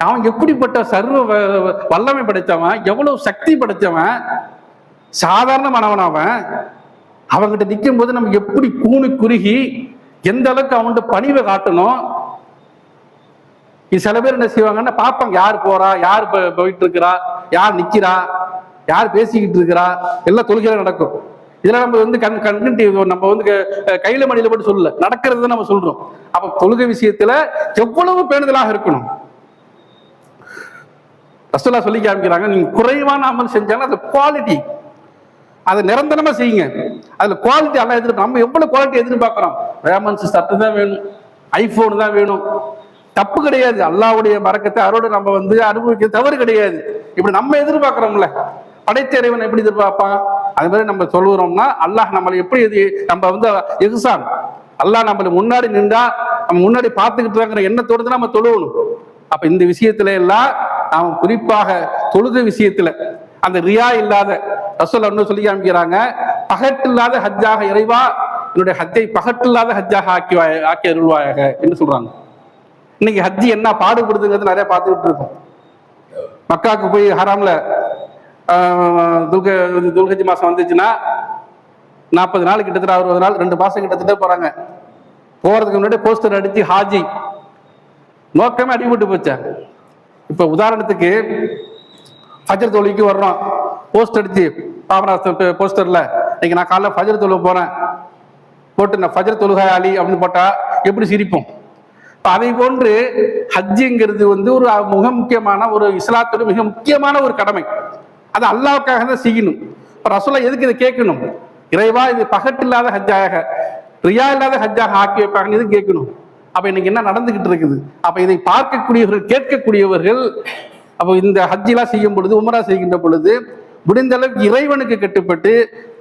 அவன் எப்படிப்பட்ட சர்வ வல்லமை படைச்சவன், எவ்வளவு சக்தி படைச்சவன், சாதாரணமானவன். அவன்கிட்ட நிற்கும் போது நம்ம எப்படி கூணி குறுகி எந்த அளவுக்கு அவன்கிட்ட பணிவை காட்டணும். சில பேர் என்ன செய்வாங்கன்னா பார்ப்பாங்க, யார் போறா, யார் போயிட்டு இருக்கிறா, யார் நிக்கிறா, யார் பேசிக்கிட்டு இருக்கிறா, எல்லாம் தொழுகையில நடக்கும். இதெல்லாம் நம்ம நம்ம கையில மடியில போட்டு சொல்லல, நடக்கிறது நம்ம சொல்றோம். அப்ப தொழுகை விஷயத்துல எவ்வளவு பேணுதலாக இருக்கணும். ரசூலுல்லாஹ் சொல்லி காமிக்கிறாங்க, நீங்க குறைவான அமல் செஞ்சாலும் அது குவாலிட்டி, அதை நிரந்தரமா செய்யுங்க. அதுல குவாலிட்டி எல்லாம் எதிர்ப்பு. நம்ம எவ்வளவு குவாலிட்டி எதிர்பார்க்கிறோம்? ரேமன்ஸ் சட்டை தான் வேணும், ஐபோன் தான் வேணும், தப்பு கிடையாது. அல்லாஹ்வுடைய பரக்கத்தை அரோடு நம்ம அனுபவிக்க தவறு கிடையாது. இப்படி நம்ம எதிர்பார்க்கிறோம்ல, படைத்த இறைவன் எப்படி எதிர்பார்ப்பான்? அது மாதிரி நம்ம சொல்லுறோம்னா அல்லாஹ் நம்மளை எப்படி நம்ம எஹ்சான், அல்லாஹ் நம்மளை முன்னாடி நின்றா நம்ம முன்னாடி பார்த்துக்கிட்டு இருக்கிற எண்ணத்தோடு தான் நம்ம தொழுவணும். அப்ப இந்த விஷயத்துல எல்லாம் நாம குறிப்பாக தொழுகை விஷயத்துல அந்த ரியா இல்லாத, ரசூல் ஒன்று சொல்லி காமிக்கிறாங்க, பகட்டில்லாத ஹஜ்ஜாக இறைவா என்னுடைய ஹஜ்ஜை பகட்டில்லாத ஹஜ்ஜாக ஆக்கி அருள்வாயாக என்று சொல்றாங்க. இன்னைக்கு ஹஜ்ஜி என்ன பாடுபடுதுங்கிறது நிறைய பார்த்துக்கிட்டு இருக்கோம். மக்காவுக்கு போய் ஹராம்ல துல்ஹஜ் மாசம் வந்துச்சுன்னா 40 நாள் கிட்டத்தட்ட 60 நாள் 2 மாசம் கிட்டத்தட்ட போறாங்க. போறதுக்கு முன்னாடி போஸ்டர் அடிச்சு ஹாஜி நோக்கமே அடிபட்டு போச்சேன். இப்ப உதாரணத்துக்கு ஃபஜ்ர் தொழுகைக்கு வர்றோம், போஸ்ட் அடிச்சு பாபநாசம் போஸ்டர்ல இன்னைக்கு நான் காலைல ஃபஜ்ர் தொழுக போறேன் போட்டு நான் ஃபஜ்ர் தொழுகை அலி அப்படின்னு போட்டா எப்படி சிரிப்போம்? அதை போன்று ஹஜ்ஜுங்கிறது ஒரு மிக முக்கியமான ஒரு இஸ்லாத்தோட மிக முக்கியமான ஒரு கடமை. அது அல்லாஹ்வுக்காக தான் செய்யணும். இப்ப ரசூலுல்லாஹ் எதுக்கு இதை கேட்கணும்? இறைவா இது பகட்டில்லாத ஹஜ்ஜாக, ரியா இல்லாத ஹஜ்ஜாக ஆக்கி வைப்பாங்கன்னு இது கேட்கணும். அப்ப இன்னைக்கு என்ன நடந்துகிட்டு இருக்குது? அப்ப இதை பார்க்கக்கூடியவர்கள், கேட்கக்கூடியவர்கள், அப்போ இந்த ஹஜ்ஜெல்லாம் செய்யும் பொழுது, உம்ரா செய்கின்ற பொழுது முடிந்த அளவுக்கு இறைவனுக்கு கட்டுப்பட்டு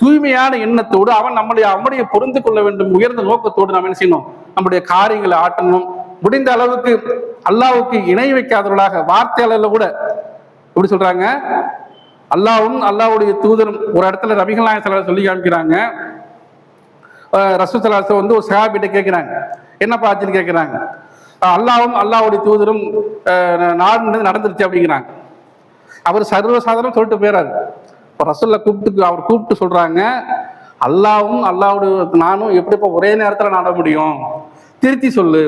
தூய்மையான எண்ணத்தோடு அவன் நம்முடைய பொருந்து கொள்ள வேண்டும் உயர்ந்த நோக்கத்தோடு நாம் என்ன செய்யணும்? நம்முடைய காரியங்களை ஆட்டணும். முடிந்த அளவுக்கு அல்லாஹ்வுக்கு இணை வைக்காதவர்களாக, வார்த்தையாளர்ல கூட எப்படி சொல்றாங்க, அல்லாஹ்வும் அல்லாஹ்வுடைய தூதரும் ஒரு இடத்துல நபிகள் நாயகம் ஸல்லல்லாஹு அலைஹி வஸல்லம் சொல்லி காமிக்கிறாங்க. ரசூல் ஸல்லல்லாஹு அலைஹி வஸல்லம் வந்து ஒரு சஹாபிட்ட கேட்கிறாங்க, என்னப்பா ஆச்சுன்னு கேட்கிறாங்க. அல்லாஹ்வும் அல்லாஹ்வுடைய தூதரும் நாடு நடந்துருச்சு அப்படிங்கிறாங்க. அவர் சர்வசாதாரணம் சொல்லிட்டு போயிறாரு. இப்போ ரசூலை அவர் கூப்பிட்டு சொல்றாங்க, அல்லாஹ்வும் அல்லாஹ்வுடைய நானும் எப்படிப்பா ஒரே நேரத்தில் நாட முடியும், திருத்தி சொல்லு,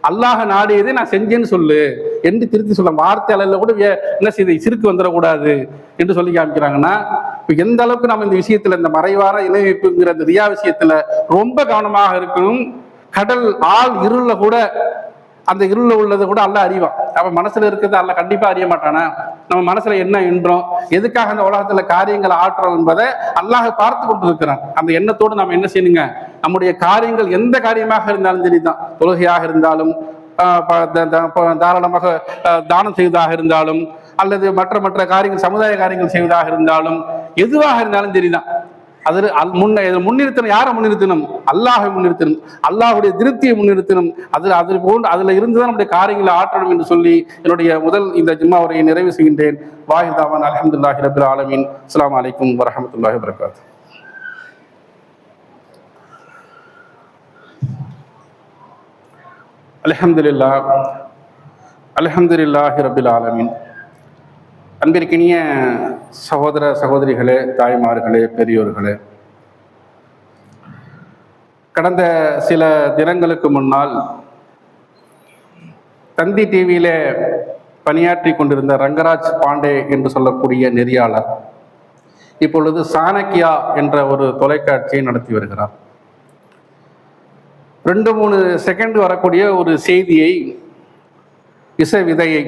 அல்லாஹ் நாடியதை நான் செஞ்சேன்னு சொல்லு என்று திருத்தி சொல்ல. வார்த்தை அளவில் கூட என்ன செய்து சிறுக்கு வந்துடக்கூடாது என்று சொல்லி காமிக்கிறாங்கன்னா, இப்போ எந்த அளவுக்கு நம்ம இந்த விஷயத்துல இந்த மறைவார இணைப்புங்கிற இந்த ரியா விஷயத்துல ரொம்ப கவனமாக இருக்கணும். கடல் ஆள் இருள கூட அந்த இருள உள்ளதை கூட அல்லாஹ் அறிவான். அப்ப மனசுல இருக்கிறது அல்லாஹ் கண்டிப்பா அறிய மாட்டானா? நம்ம மனசுல என்ன எண்றோம், எதுக்காக அந்த உலகத்துல காரியங்களை ஆற்றுறோம் என்பதை அல்லாஹ் பார்த்து கொண்டு இருக்கிறான். அந்த எண்ணத்தோடு நம்ம என்ன செய்யணுங்க, நம்முடைய காரியங்கள் எந்த காரியமாக இருந்தாலும் சரிதான், தொழுகையாக இருந்தாலும், தாராளமாக தானம் செய்வதாக இருந்தாலும், அல்லது மற்ற மற்ற காரியங்கள் சமுதாய காரியங்கள் செய்வதாக இருந்தாலும், எதுவாக இருந்தாலும் சரிதான். அது முன்னிறுத்தணும். யாரை முன்னிறுத்தணும்? அல்லாஹை முன்னிறுத்தணும், அல்லாஹுடைய திருப்தியை முன்னிறுத்தணும். அதுல இருந்துதான் நம்முடைய காரியங்களை ஆற்றணும் என்று சொல்லி என்னுடைய முதல் இந்த ஜும்மா உரையை நிறைவு செய்கின்றேன். வாஹிதாவான் அல்ஹம்துலில்லாஹி ரப்பில் ஆலமீன். அஸ்ஸலாமு அலைக்கும் வரஹ்மத்துல்லாஹி வபரகாத்துஹு. அல்ஹம்துலில்லாஹி ரப்பில் ஆலமீன். அன்பிற்கினிய சகோதர சகோதரிகளே, தாய்மார்களே, பெரியோர்களே, கடந்த சில தினங்களுக்கு முன்னால் தந்தி டிவியில பணியாற்றி கொண்டிருந்த ரங்கராஜ் பாண்டே என்று சொல்லக்கூடிய நெறியாளர் இப்பொழுது சாணக்கியா என்ற ஒரு தொலைக்காட்சியை நடத்தி வருகிறார். 2-3 செகண்ட் வரக்கூடிய ஒரு செய்தியை, விஷ விதையை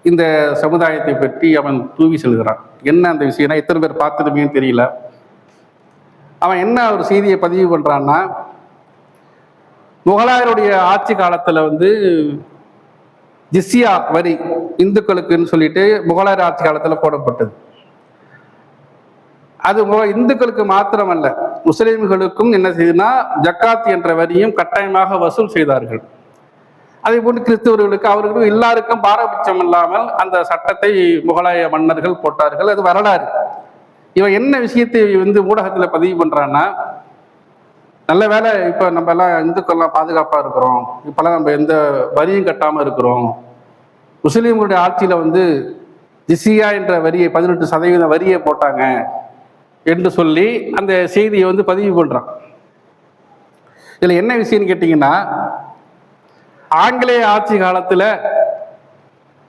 இந்த சமுதாயத்தை பற்றி அவன் தூவி செல்கிறான். என்ன அந்த விஷயம்னா, எத்தனை பேர் பார்த்துருப்பீங்கன்னு தெரியல. அவன் என்ன ஒரு செய்தியை பதிவு பண்றான்னா, முகலாயருடைய ஆட்சி காலத்துல வந்து ஜிஸ்யா வரி இந்துக்களுக்குன்னு சொல்லிட்டு முகலாயர் ஆட்சி காலத்துல போடப்பட்டது. அது இந்துக்களுக்கு மாத்திரமல்ல, முஸ்லிம்களுக்கும் என்ன செய்யுதுன்னா ஜக்காத் என்ற வரியும் கட்டாயமாக வசூல் செய்தார்கள். அதே போன்று கிறிஸ்தவர்களுக்கு அவர்களுக்கும் எல்லாருக்கும் பாரபட்சம் இல்லாமல் அந்த சட்டத்தை முகலாய மன்னர்கள் போட்டார்கள். அது வரலாறு. இவன் என்ன விஷயத்தை வந்து ஊடகத்துல பதிவு பண்றான்னா, நல்ல வேலை இப்ப நம்ம எல்லாம் இந்துக்கள்லாம் பாதுகாப்பா இருக்கிறோம், இப்பெல்லாம் நம்ம எந்த வரியும் கட்டாம இருக்கிறோம், முஸ்லீம்களுடைய ஆட்சியில வந்து ஜிசியா என்ற வரியை 18% வரியை போட்டாங்க என்று சொல்லி அந்த செய்தியை வந்து பதிவு பண்றான். இதுல என்ன விஷயம்னு கேட்டீங்கன்னா, ஆங்கிலேய ஆட்சி காலத்துல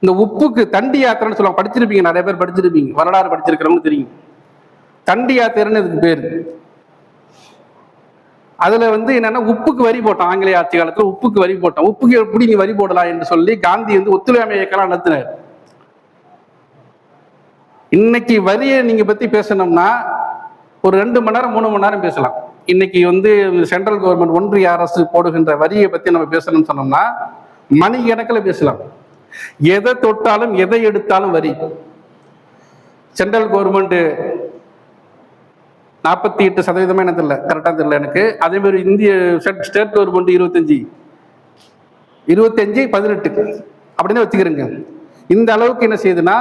இந்த உப்புக்கு தண்டி யாத்திரைன்னு சொல்லுவாங்க, படிச்சிருப்பீங்க, நிறைய பேர் படிச்சிருப்பீங்க, வரலாறு படிச்சிருக்கிறவங்க தெரியும். தண்டி யாத்திரைன்னு இதுக்கு பேரு. அதுல வந்து என்னன்னா உப்புக்கு வரி போட்டோம். ஆங்கிலேய ஆட்சி காலத்துல உப்புக்கு வரி போட்டோம். உப்புக்கு எப்படி நீ வரி போடலாம் என்று சொல்லி காந்தி வந்து ஒத்துழையாமை இயக்கம் நடத்தினார். இன்னைக்கு வரியை நீங்க பத்தி பேசணும்னா ஒரு 2 மணி நேரம் 3 மணி நேரம் பேசலாம். இன்னைக்கு வந்து சென்ட்ரல் கவர்மெண்ட், ஒன்றிய அரசு போடுகின்ற வரியை பத்தி நம்ம பேசணும்னு சொன்னோம்னா மணி கணக்கில் பேசலாம். எதை தொட்டாலும் எதை எடுத்தாலும் வரி. சென்ட்ரல் கவர்மெண்ட் 48% எனக்கு தெரியல, கரெக்டாக தெரியல எனக்கு. அதே மாதிரி இந்திய ஸ்டேட் கவர்மெண்ட் 25 18 அப்படின்னு வச்சுக்கிறேங்க. இந்த அளவுக்கு என்ன செய்யுதுன்னா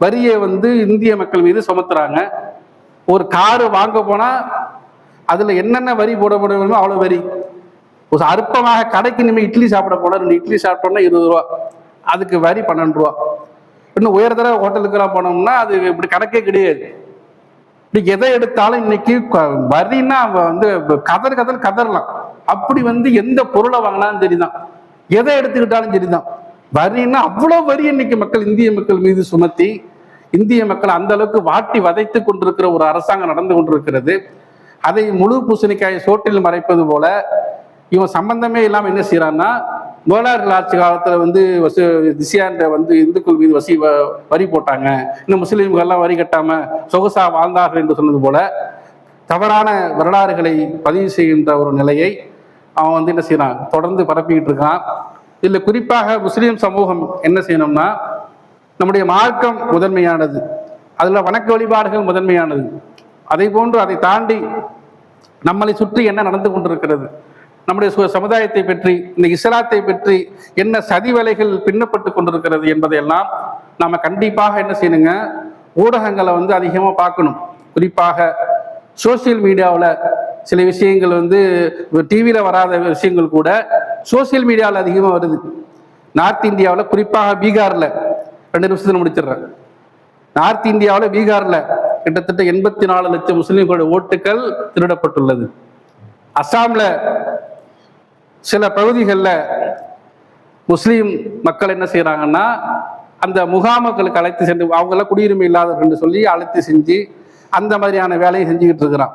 வரியை வந்து இந்திய மக்கள் மீது சுமத்துறாங்க. ஒரு காரு வாங்க போனா அதுல என்னென்ன வரி போடப்படுமோ அவ்வளவு வரி. ஒரு அற்பமாக கடைக்கு நின்று இட்லி சாப்பிட போனா 2 இட்லி சாப்பிட்டோம்னா 20 ரூபா, அதுக்கு வரி 12 ரூபா. இன்னும் உயர்தர ஹோட்டலுக்கெல்லாம் போனோம்னா அது இப்படி கணக்கே கிடையாது. இன்னைக்கு எதை எடுத்தாலும் இன்னைக்கு வரின்னா வந்து கதறலாம். அப்படி வந்து எந்த பொருளை வாங்கினாலும் சரிதான், எதை எடுத்துக்கிட்டாலும் சரிதான், வரின்னா அவ்வளவு வரி இன்னைக்கு இந்திய மக்கள் மீது சுமத்தி இந்திய மக்கள் அந்த அளவுக்கு வாட்டி வதைத்து கொண்டிருக்கிற ஒரு அரசாங்கம் நடந்து கொண்டிருக்கிறது. அதை முழு பூசணிக்காயை சோற்றில் மறைப்பது போல இவன் சம்பந்தமே இல்லாம என்ன செய்யறான்னா, முகலாயர்கள் ஆட்சி காலத்துல வந்து திசியாண்ட வந்து இந்துக்கள் மீது வரி போட்டாங்க, இன்னும் முஸ்லீம்கள் எல்லாம் வரி கட்டாம சொகுசா வாழ்ந்தார்கள் என்று சொன்னது போல தவறான வரலாறுகளை பதிவு செய்கின்ற ஒரு நிலையை அவன் வந்து என்ன செய்யறான், தொடர்ந்து பரப்பிக்கிட்டு இருக்கான். இதுல குறிப்பாக முஸ்லீம் சமூகம் என்ன செய்யணும்னா, நம்முடைய மார்க்கம் முதன்மையானது, அதுல வணக்க வழிபாடுகள் முதன்மையானது. அதை போன்று அதை தாண்டி நம்மளை சுற்றி என்ன நடந்து கொண்டிருக்கிறது, நம்முடைய சமுதாயத்தை பற்றி, இந்த இஸ்லாத்தை பற்றி என்ன சதி வேலைகள் பின்னப்பட்டு கொண்டிருக்கிறது என்பதையெல்லாம் நாம கண்டிப்பாக என்ன செய்யணுங்க, ஊடகங்களை வந்து அதிகமாக பார்க்கணும். குறிப்பாக சோசியல் மீடியாவில் சில விஷயங்கள் வந்து டிவியில் வராத விஷயங்கள் கூட சோசியல் மீடியாவில் அதிகமாக வருது. நார்த் இந்தியாவில் குறிப்பாக பீகாரில் 2 நிமிஷத்தில் முடிச்சிடுறேன். நார்த் இந்தியாவில் பீகாரில் கிட்டத்தட்ட 84 லட்சம் முஸ்லீம்களுடைய ஓட்டுகள் திருடப்பட்டுள்ளது. அஸ்ஸாமில் சில பகுதிகளில் முஸ்லீம் மக்கள் என்ன செய்யறாங்கன்னா, அந்த முகாம்களுக்கு அழைத்து சென்று அவங்களாம் குடியுரிமை இல்லாதவர்கள் சொல்லி அழைத்து செஞ்சு அந்த மாதிரியான வேலையை செஞ்சுக்கிட்டு இருக்கிறான்.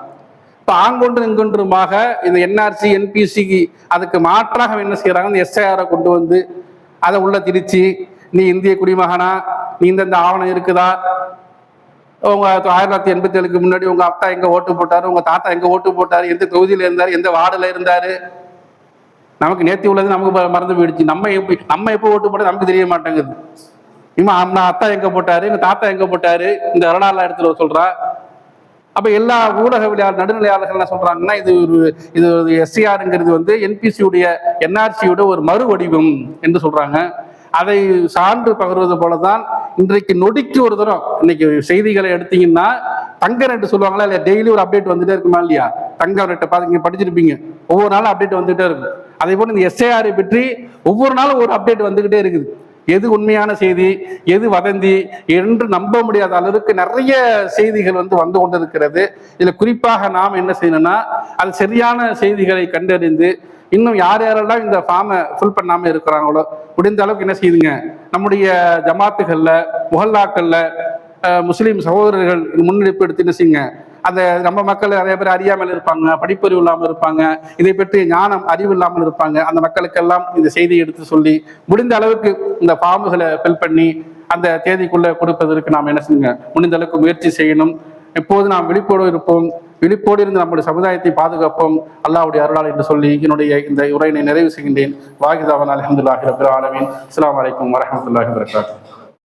இப்போ ஆங்கொன்று இங்கொன்றுமாக இந்த என்ஆர்சி என்பிசிக்கு அதுக்கு மாற்றாக என்ன செய்யறாங்க, இந்த எஸ்ஐஆரை கொண்டு வந்து அதை உள்ள திரிச்சு, நீ இந்திய குடிமகனா, நீ இந்த ஆவணம் இருக்குதா, உங்க 1987 முன்னாடி உங்க அப்பா எங்க ஓட்டு போட்டாரு, உங்க தாத்தா எங்க ஓட்டு போட்டாரு, எந்த தொகுதியில இருந்தாரு, எந்த வார்டுல இருந்தாரு, நமக்கு நேத்தி உள்ளது நமக்கு மறந்து போயிடுச்சு. நம்ம எப்போ ஓட்டு போட்டது நமக்கு தெரிய மாட்டேங்குது. நம்ம அத்தா எங்க போட்டாரு, எங்க தாத்தா எங்க போட்டாரு, இந்த வரலாறு இடத்துல சொல்றா. அப்ப எல்லா ஊடக நடுநிலையாளர்கள் என்ன சொல்றாங்கன்னா, இது எஸ்சிஆருங்கிறது வந்து என்பிசியுடைய என்ஆர்சியோட ஒரு மறு வடிவம் என்று சொல்றாங்க. அதை சான்று பகர்வது போலதான் இன்றைக்கு நொடிக்கு ஒரு தரம் இன்னைக்கு செய்திகளை எடுத்தீங்கன்னா, தங்க நெட்டு சொல்லுவாங்களா இல்லையா, டெய்லி ஒரு அப்டேட் வந்துட்டே இருக்குமா இல்லையா, தங்க நெட்டை பார்த்து படிச்சிருப்பீங்க, ஒவ்வொரு நாளும் அப்டேட் வந்துட்டே இருக்கும். அதே போல இந்த எஸ்ஐஆரை பற்றி ஒவ்வொரு நாளும் ஒரு அப்டேட் வந்துகிட்டே இருக்குது. எது உண்மையான செய்தி, எது வதந்தி என்று நம்ப முடியாத அளவுக்கு நிறைய செய்திகள் வந்து கொண்டிருக்கிறது. இதுல குறிப்பாக நாம் என்ன செய்யணும்னா, அது சரியான செய்திகளை கண்டறிந்து இன்னும் யாரெல்லாம் இந்த ஃபார்மை ஃபில் பண்ணாம இருக்கிறாங்களோ முடிந்த அளவுக்கு என்ன செய்யுதுங்க, நம்முடைய ஜமாத்துகள்ல முஹல்லாக்கள்ல முஸ்லீம் சகோதரர்கள் முன்னெடுப்பு எடுத்து என்ன செய்யுங்க, அந்த நம்ம மக்கள் நிறைய பேர் அறியாமல் இருப்பாங்க, படிப்பறிவு இல்லாமல் இருப்பாங்க, இதை பற்றி ஞானம் அறிவு இல்லாமல் இருப்பாங்க. அந்த மக்களுக்கெல்லாம் இந்த செய்தியை எடுத்து சொல்லி முடிந்த அளவுக்கு இந்த ஃபார்முகளை ஃபில் பண்ணி அந்த தேதிக்குள்ள கொடுப்பதற்கு நாம் என்ன செய்யுங்க, முடிந்த அளவுக்கு முயற்சி செய்யணும். எப்போது நாம் விழிப்போடு இருப்போம், விழிப்போடு இருந்து நம்முடைய சமுதாயத்தை பாதுகாப்போம் அல்லாஹ்வுடைய அருளால் என்று சொல்லி என்னுடைய இந்த உரையினை நிறைவு செய்கின்றேன். வாகிதாவன் அல்ஹம்துலில்லாஹி ரப்பில் ஆலமீன். அஸ்ஸலாமு அலைக்கும் வரஹ்மத்துல்லாஹி வபரகாத்துஹு.